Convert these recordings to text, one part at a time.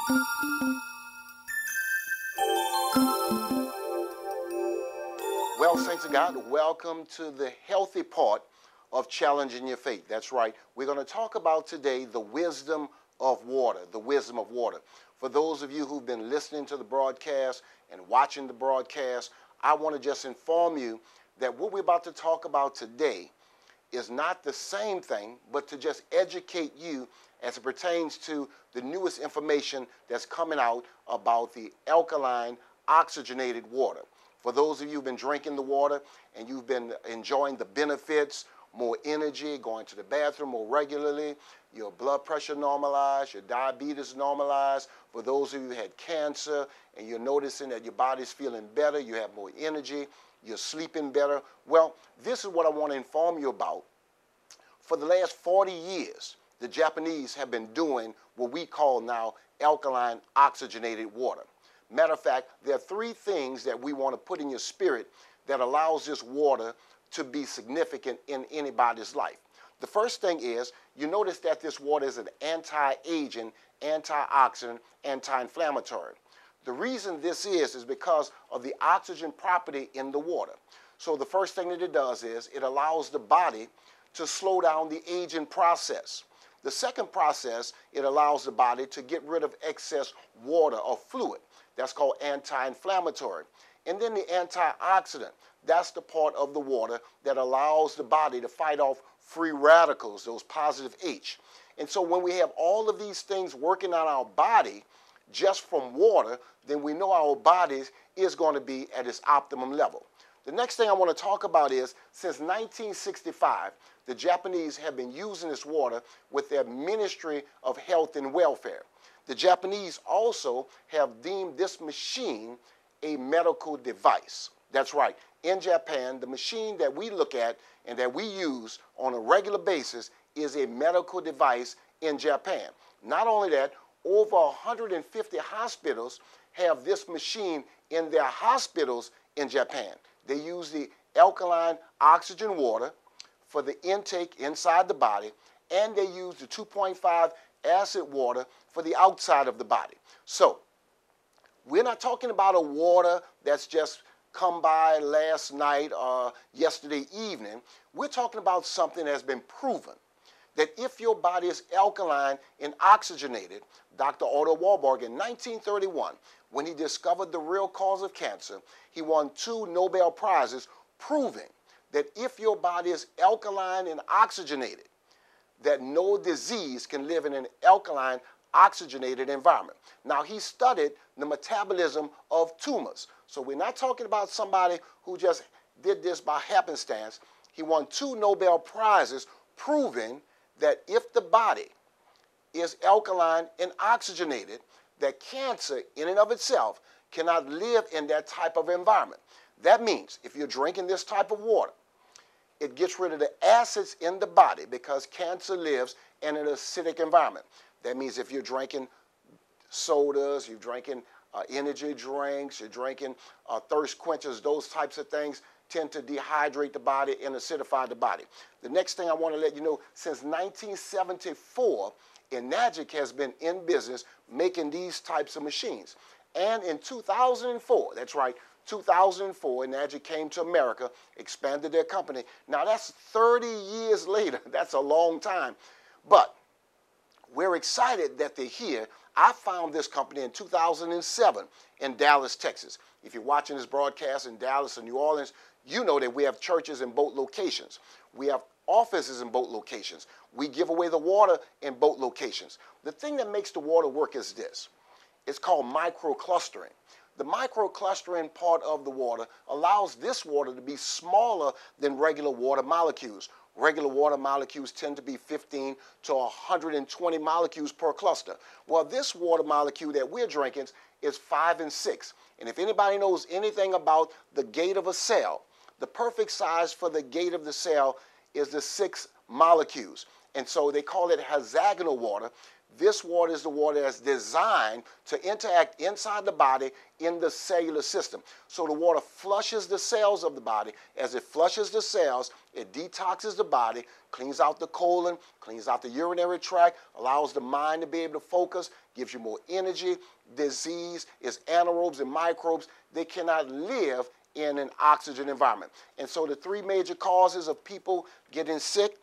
Well, saints of God, welcome to the healthy part of challenging your faith. That's right. We're going to talk about today the wisdom of water, the wisdom of water. For those of you who've been listening to the broadcast and watching the broadcast, I want to just inform you that what we're about to talk about today is not the same thing, but to just educate you as it pertains to the newest information that's coming out about the alkaline oxygenated water. For those of you who've been drinking the water and you've been enjoying the benefits, more energy, going to the bathroom more regularly, your blood pressure normalized, your diabetes normalized. For those of you who had cancer and you're noticing that your body's feeling better, you have more energy, you're sleeping better. Well, this is what I want to inform you about. For the last 40 years, the Japanese have been doing what we call now alkaline oxygenated water. Matter of fact, there are three things that we want to put in your spirit that allows this water to be significant in anybody's life. The first thing is, you notice that this water is an anti-aging, antioxidant, anti-inflammatory. The reason this is because of the oxygen property in the water. So the first thing that it does is it allows the body to slow down the aging process. The second process, it allows the body to get rid of excess water or fluid. That's called anti-inflammatory. And then the antioxidant, that's the part of the water that allows the body to fight off free radicals, those positive H. And so when we have all of these things working on our body just from water, then we know our body is going to be at its optimum level. The next thing I want to talk about is, since 1965, the Japanese have been using this water with their Ministry of Health and Welfare. The Japanese also have deemed this machine a medical device. That's right. In Japan, the machine that we look at and that we use on a regular basis is a medical device in Japan. Not only that, over 150 hospitals have this machine in their hospitals in Japan. They use the alkaline oxygen water for the intake inside the body, and they use the 2.5 acid water for the outside of the body. So we're not talking about a water that's just come by last night or yesterday evening. We're talking about something that's been proven, that if your body is alkaline and oxygenated, Dr. Otto Warburg in 1931, when he discovered the real cause of cancer, he won 2 Nobel Prizes proving that if your body is alkaline and oxygenated, that no disease can live in an alkaline oxygenated environment. Now, he studied the metabolism of tumors. So we're not talking about somebody who just did this by happenstance. He won 2 Nobel Prizes proving that if the body is alkaline and oxygenated, that cancer in and of itself cannot live in that type of environment. That means if you're drinking this type of water, it gets rid of the acids in the body because cancer lives in an acidic environment. That means if you're drinking sodas, you're drinking energy drinks, you're drinking thirst quenchers, those types of things tend to dehydrate the body and acidify the body. The next thing I want to let you know, since 1974, Enagic has been in business making these types of machines. And in 2004, that's right, 2004, Enagic came to America, expanded their company. Now that's 30 years later. That's a long time. But we're excited that they're here. I found this company in 2007 in Dallas, Texas. If you're watching this broadcast in Dallas or New Orleans, you know that we have churches in both locations. We have offices in both locations. We give away the water in both locations. The thing that makes the water work is this. It's called microclustering. The microclustering part of the water allows this water to be smaller than regular water molecules. Regular water molecules tend to be 15 to 120 molecules per cluster. Well, this water molecule that we're drinking is 5 and 6. And if anybody knows anything about the gate of a cell, the perfect size for the gate of the cell is the 6 molecules. And so they call it hexagonal water. This water is the water that's designed to interact inside the body in the cellular system. So the water flushes the cells of the body. As it flushes the cells, it detoxes the body, cleans out the colon, cleans out the urinary tract, allows the mind to be able to focus, gives you more energy. Disease is anaerobes and microbes. They cannot live in an oxygen environment. And so the three major causes of people getting sick,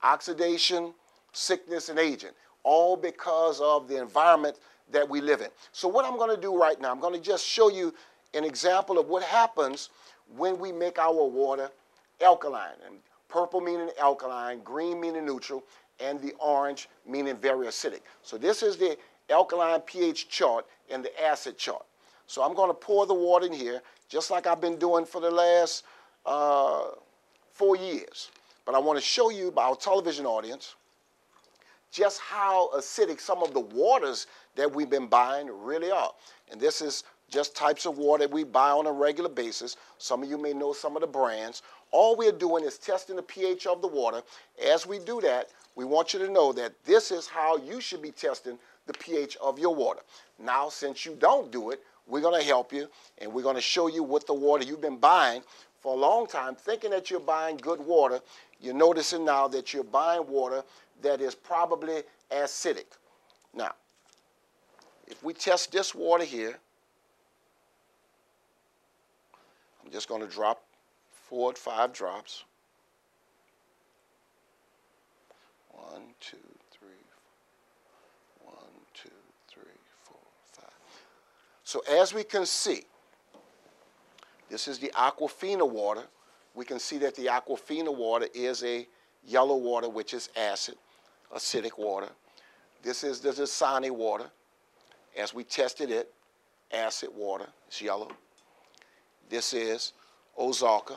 oxidation, sickness, and aging, all because of the environment that we live in. So what I'm going to do right now, I'm going to just show you an example of what happens when we make our water alkaline. And purple meaning alkaline, green meaning neutral, and the orange meaning very acidic. So this is the alkaline pH chart and the acid chart. So I'm going to pour the water in here, just like I've been doing for the last 4 years. But I want to show you, our television audience, just how acidic some of the waters that we've been buying really are. And this is just types of water that we buy on a regular basis. Some of you may know some of the brands. All we're doing is testing the pH of the water. As we do that, we want you to know that this is how you should be testing the pH of your water. Now, since you don't do it, we're going to help you, and we're going to show you what the water you've been buying for a long time, thinking that you're buying good water. You're noticing now that you're buying water that is probably acidic. Now, if we test this water here, I'm just going to drop 4 or 5 drops. 1, 2, 3, 1, 2, 3, 4, 5. So as we can see, this is the Aquafina water. We can see that the Aquafina water is a yellow water, which is acid, acidic water. This is the Dasani water. As we tested it, acid water, it's yellow. This is Ozarka,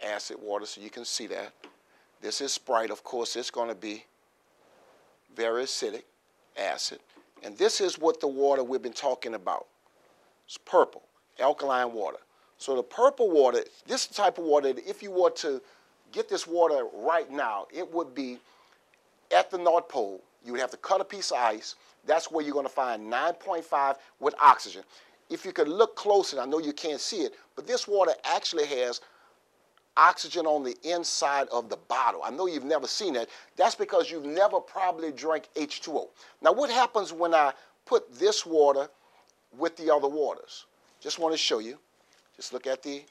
acid water, so you can see that. This is Sprite. Of course, it's going to be very acidic, acid. And this is what the water we've been talking about. It's purple, alkaline water. So the purple water, this type of water, if you were to get this water right now, it would be at the North Pole. You would have to cut a piece of ice. That's where you're going to find 9.5 with oxygen. If you could look closer, I know you can't see it, but this water actually has oxygen on the inside of the bottle. I know you've never seen that. That's because you've never probably drank H2O. Now, what happens when I put this water with the other waters? Just want to show you. Just look at the...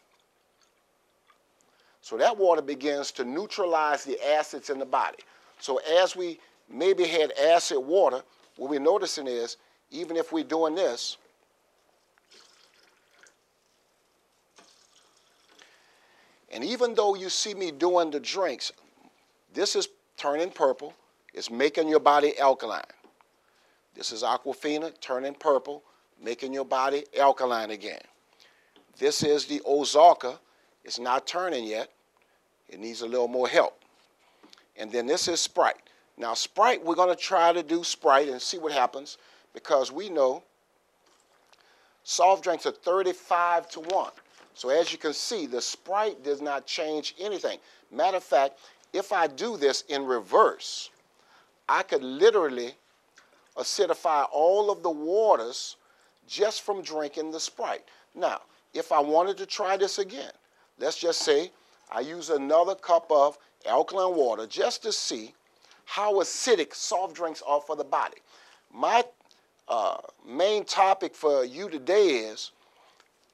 So that water begins to neutralize the acids in the body. So as we maybe had acid water, what we're noticing is, even if we're doing this, and even though you see me doing the drinks, this is turning purple. It's making your body alkaline. This is Aquafina, turning purple, making your body alkaline again. This is the Ozarka. It's not turning yet. It needs a little more help. And then this is Sprite. Now, Sprite, we're going to try to do Sprite and see what happens, because we know soft drinks are 35 to 1. So as you can see, the Sprite does not change anything. Matter of fact, if I do this in reverse, I could literally acidify all of the waters just from drinking the Sprite. Now, if I wanted to try this again, let's just say I use another cup of alkaline water just to see how acidic soft drinks are for the body. My main topic for you today is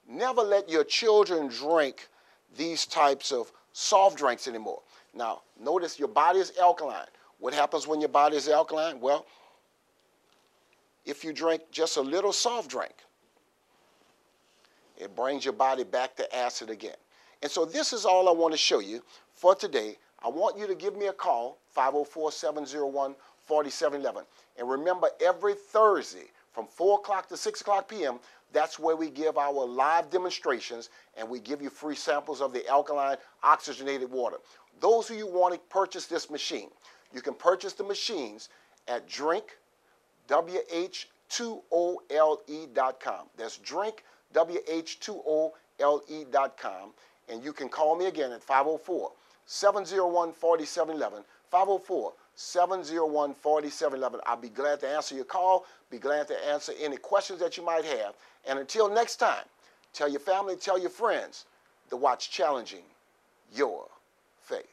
never let your children drink these types of soft drinks anymore. Now, notice your body is alkaline. What happens when your body is alkaline? Well, if you drink just a little soft drink, it brings your body back to acid again. And so this is all I want to show you for today. I want you to give me a call, 504-701-4711. And remember, every Thursday from 4 o'clock to 6 o'clock p.m., that's where we give our live demonstrations, and we give you free samples of the alkaline oxygenated water. Those of you want to purchase this machine, you can purchase the machines at drinkwh2ole.com. That's drinkwh2ole.com. And you can call me again at 504-701-4711, 701-4711. I'll be glad to answer your call, be glad to answer any questions that you might have. And until next time, tell your family, tell your friends to watch Challenging Your Faith.